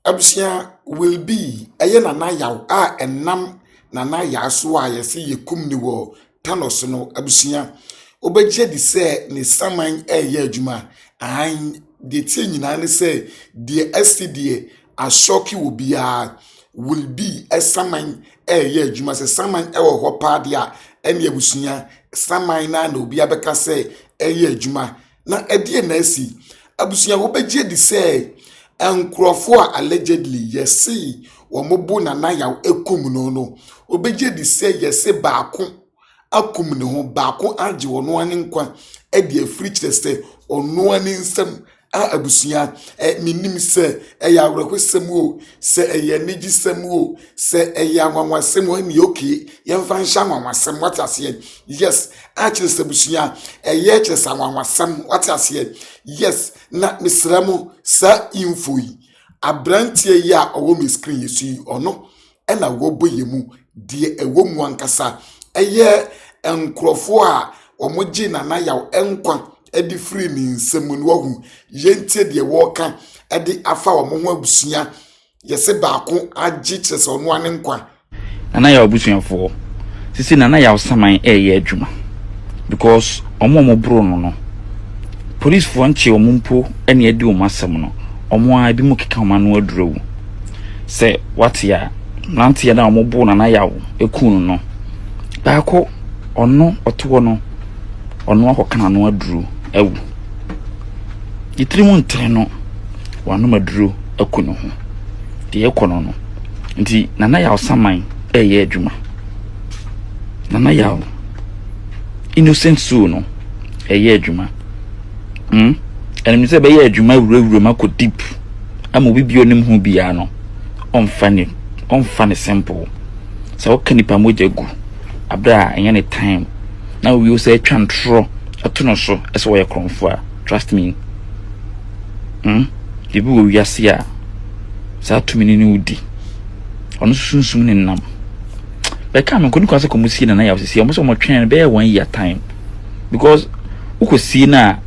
Abusia Wyllbee eye nana yaw a enam nana yaso a yesi yekum ni wo Thanos no abusia obegye di se ne saman eye adwuma an de tie nyina ne se de STD a Sh0cking wo bia Wyllbee saman eye adwuma se saman ewo ho pa de a ene abusia saman na obi abeka se eye adwuma na edie na asi abusia obegye di se enkrofo a allegedly yesi womobu nana yaw ekum no obegye di se yesi baako akum ne ho baako age wono ani nkwa e de afiri kyerese ono ani nsam a abusia minim se ya awrekwesem o se ya negisem o se ya nwanwasem o ni okay yemfa nhya nwanwasem watase yes a kyerese abusia ye kyerese nwanwasem watase yes na misramu sa info yi abrantie ya owo me screen yesu ono na wo boyemu de ewo mu ankasa eye enkrofo a omoji nana yaw enkwa edi free ni nsem no wahu yentie de woka edi afa omo ho abusia yese baako agi kyerese ono ane nkwa nana yaw abusuafo sisi nana yaw saman eye adwuma because omo bro no police for nche omumpo ene edi omasem no omo a bi mu keka omano aduro se what ya nanti na omo bo nana yaw ekunu no baako ono oto no ono akokana no aduro ewu yitirimu ntre no wano maduro akuno ho de ekono no nti nana yaw saman eye adwuma nana yaw innocent soul no eye adwuma enemi se be ye adwuma wurawura mako deep ama obi bi onim ho bia no on simple so kanipa moja gu abra enya ne time na we say twantro atono so eso wo ye kronfo a trust me de bi wo wiase a sa tumini ni udi ono sunsum ne nam be ka me koni kwase komusi na ya osisi omo so mo twen be 1 year time because ukosi na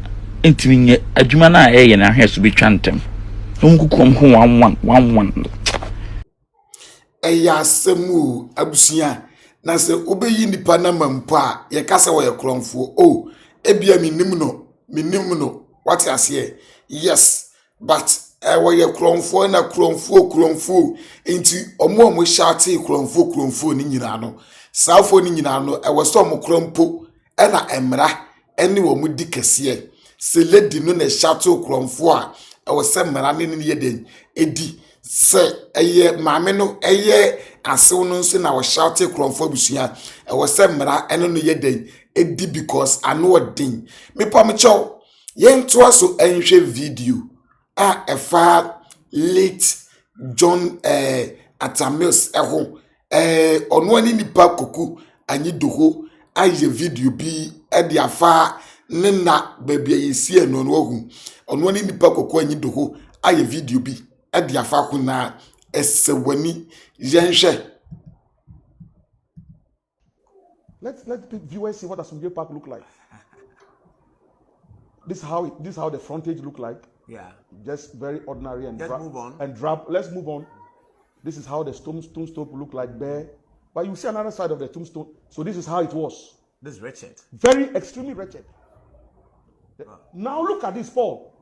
entiminye adwuma na eye na hwe so bi twantem onkukom ho 11 eya semu abusia na se obeyi nipa na mampo a ye kasa wo ye kronfo o ebia minim no what you say yes but wo ye kronfo na kronfo enti omo shate kronfo ni nyina no saafo ni nyina no e wo so omo krompo e na emra ene wo mu dikese se lady no na shate kronfo a e wo se mra ne ne ye den edi se eye maame no eye asew no nso na wo shate kronfo busia e wo se mra ene no ye den edi because ano odin me pa me chow yento aso enhwe video a efa late John Atamils eho ono ani nipa koku anyi doho aye video bi e de afa ne na baabi ayesi eno no ohu ono ani nipa koku anyi doho aye video bi e de afa ko na esewani yenhwe. Let the viewers see what Asumdue Park look like. This is how the frontage look like. Yeah. Just very ordinary and Let's move on. And drab. Let's move on. This is how the tombstone look like there. But you see another side of the tombstone. So this is how it was. This is wretched. Very extremely wretched. Wow. Now look at this, Paul.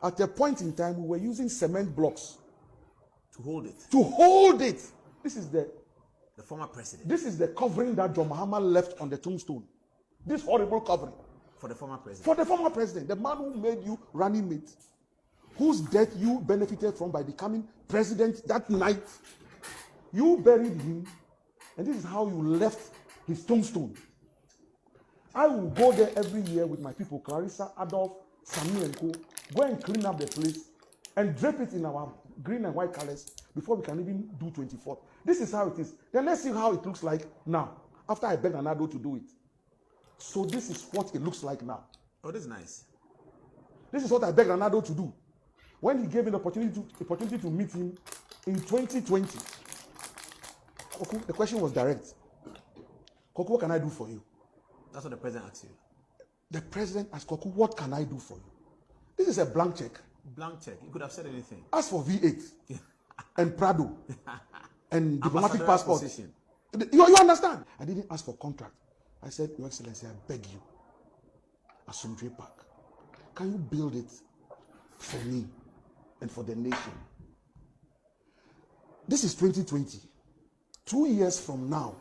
At a point in time, we were using cement blocks To hold it. to hold it. This is the former president. This is the covering that John Mahama left on the tombstone. This horrible covering. For the former president. For the former president, the man who made you running mate, whose death you benefited from by becoming president that night. You buried him, and this is how you left his tombstone. I will go there every year with my people, Clarissa, Adolf, Sami and Co. Go and clean up the place and drape it in our green and white colors before we can even do 24th. This is how it is. Then let's see how it looks like now, after I begged Anado to do it. So this is what it looks like now. Oh, this is nice. This is what I begged Anado to do. When he gave me the opportunity to meet him in 2020. Koku, the question was direct. Koku, what can I do for you? That's what the president asked you. The president asked Koku, what can I do for you? This is a blank check. Blank check. You could have said anything. Ask for V8 and Prado and diplomatic Ambassadorial passport. position. You understand? I didn't ask for contract. I said, Your Excellency, I beg you, Asumdwe Park, can you build it for me and for the nation? This is 2020. 2 years from now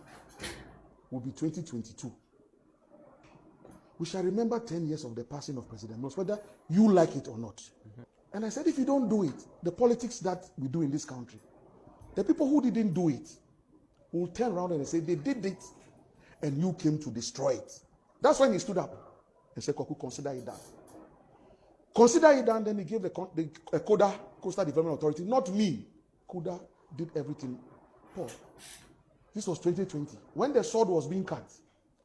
will be 2022. We shall remember 10 years of the passing of President Mills, whether you like it or not. Mm-hmm. And I said, if you don't do it, the politics that we do in this country, the people who didn't do it will turn around and say, they did it, and you came to destroy it. That's when he stood up and said, Koku, consider it done. Consider it done, then he gave the Koda, Coastal Development Authority, not me. Koda did everything. Paul, this was 2020. When the sword was being cut,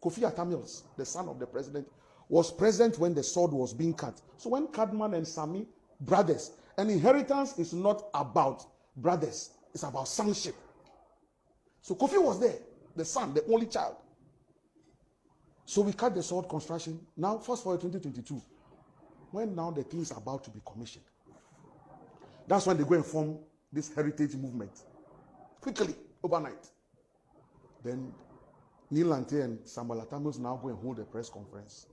Kofi Atamils, the son of the president, was present when the sword was being cut. So when Cadman and Sami, brothers, and inheritance is not about brothers, it's about sonship. So Kofi was there, the son, the only child. So we cut the sword construction. Now, fast forward 2022, when now the thing is about to be commissioned. That's when they go and form this heritage movement. Quickly, overnight. Then Neil Lante and Samuel Atamos now go and hold a press conference.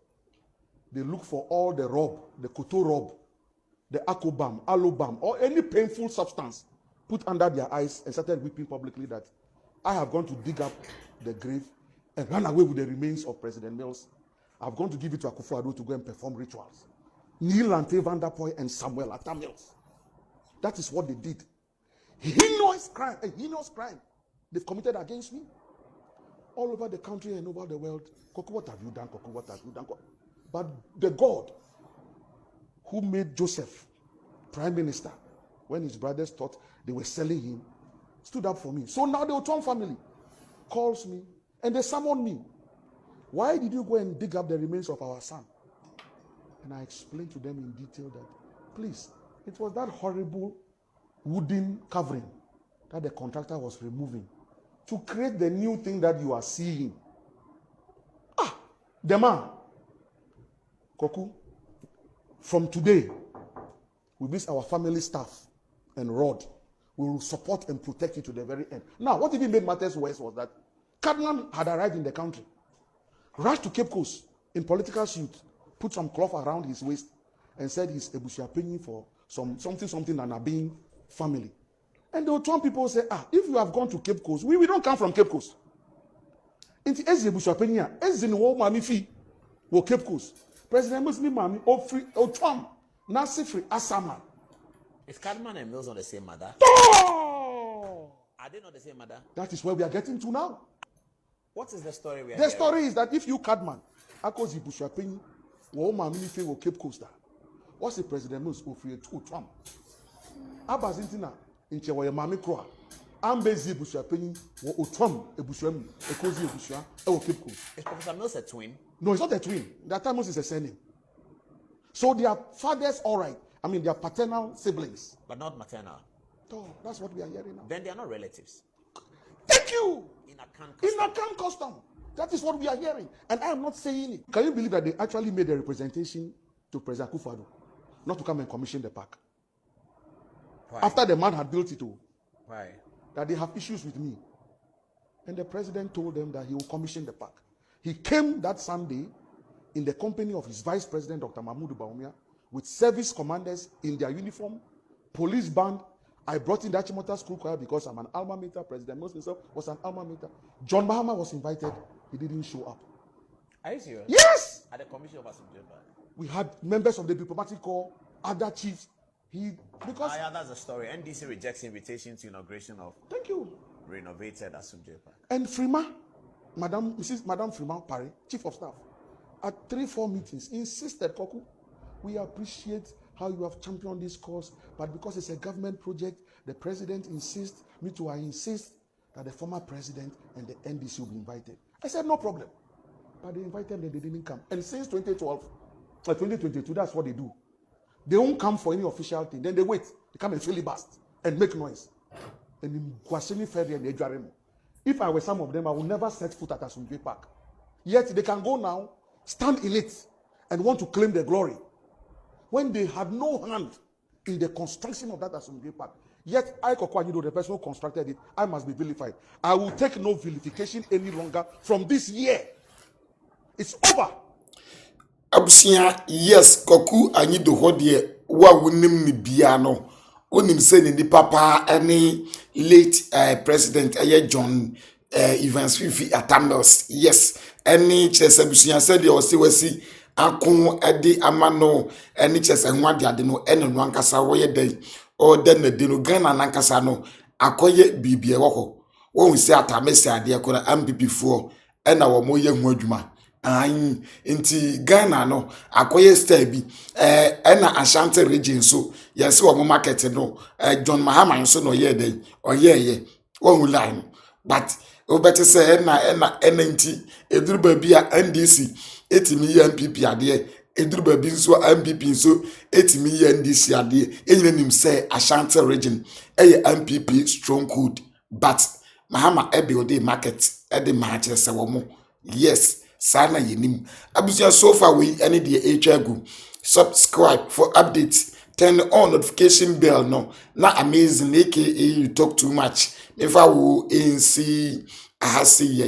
They look for all the rub, the koto rub, the akobam, alobam, or any painful substance put under their eyes and started weeping publicly that I have gone to dig up the grave and run away with the remains of President Mills. I've gone to give it to Akufo-Addo to go and perform rituals. Neil Lante, Van der Poel, and Samuel Atamos. That is what they did. Heinous crime, a heinous crime they've committed against me. All over the country and over the world. Koku, what have you done? Koku, what have you done? But the God who made Joseph prime minister when his brothers thought they were selling him stood up for me. So now the Oton family calls me and they summon me. Why did you go and dig up the remains of our son? And I explained to them in detail that, please, it was that horrible wooden covering that the contractor was removing to create the new thing that you are seeing. The man, Koku, from today, with this our family staff and Rod, we will support and protect you to the very end. Now, what even made matters worse was that Cadman had arrived in the country, rushed to Cape Coast in political suit, put some cloth around his waist, and said he's Ebusuapenyi for something and Abin family. And the Otuan people say, if you have gone to Cape Coast, we don't come from Cape Coast. Inti ezi Ebusuapenyi, ezi ni wo mami fi wo Cape Coast. President Muslim mami ofri Otuan nasifri asama. Is Cadman and Mills on the same mother? Oh! Are they not the same mother? That is where we are getting to now. What is the story we are The hearing? story is that if you Cadman, akozi Ebusuapenyi, wo mami fi wo Cape Coast. What's the President Mills ofri Otuan? Abazintina inche wo mami kroa. Ambezi Ebusuapenyi wo Otuan Ebusuam ekozi Ebusua e wo Cape Coast. Is Professor Mills a twin? No, it's not a twin. That time is a surname. So their fathers, all right. I mean, they are paternal siblings. But not maternal. Oh, that's what we are hearing now. Then they are not relatives. Thank you. In a can custom. In a camp custom. That is what we are hearing. And I am not saying it. Can you believe that they actually made a representation to President Akufo-Addo not to come and commission the park? Why? After the man had built it, Why? that they have issues with me. And the president told them that he will commission the park. He came that Sunday in the company of his vice president, Dr. Mahmoud Bawumia, with service commanders in their uniform, police band. I brought in the Achimota School Choir because I'm an alma mater. President Mills himself was an alma mater. John Mahama was invited. He didn't show up. Are you serious? Yes! At the commission of Asumdwe. We had members of the diplomatic corps, other chiefs. Because That's the story. NDC rejects invitation to inauguration of thank you. renovated Asumdwe. And Frima, Madam Frima Pare, chief of staff, at 3-4 meetings, insisted, Koku, we appreciate how you have championed this cause, but because it's a government project, the president insists, I insist that the former president and the NDC will be invited. I said, no problem. But they invited them, they didn't come. And since 2022, that's what they do. They won't come for any official thing. Then they wait. They come and filibust and make noise. And in Kwasini Ferry and Ejuaremo. If I were some of them, I would never set foot at Asumdwe Park. Yet they can go now, stand in it, and want to claim the glory. When they had no hand in the construction of that Assembly Park. Yet, I, Kokwanyido, the person who constructed it, I must be vilified. I will take no vilification any longer from this year. It's over. Abusia, yes, Koku Anyido Hodie, wa wunim ni biano. Unim se ni papa any late president John Evans Fifi Atamos. Yes, any chess abusia said or see wasi akun edi amano any chess and one dia no eno wankasa woye day or then the dino Ghana nankasa no akoye bibie woko. Won se atamesi ade akora MPP for ena wo moye hu adwuma. Inti Ghana no akoye star bi na Ashanti region so yes wo market no John Mahama so no ye dey oyeye won line but o better say na nti eduru ba bi a NDC etimi ye MPP ade eduru ba bi so MPP so etimi ye NDC ade enyina nim say Ashanti region MPP stronghold but Mahama build market the match say wo mo yes sana yenim abusia so far we any the HAGU subscribe for updates turn on notification bell no na amazing aka you talk too much if I will in see ahasi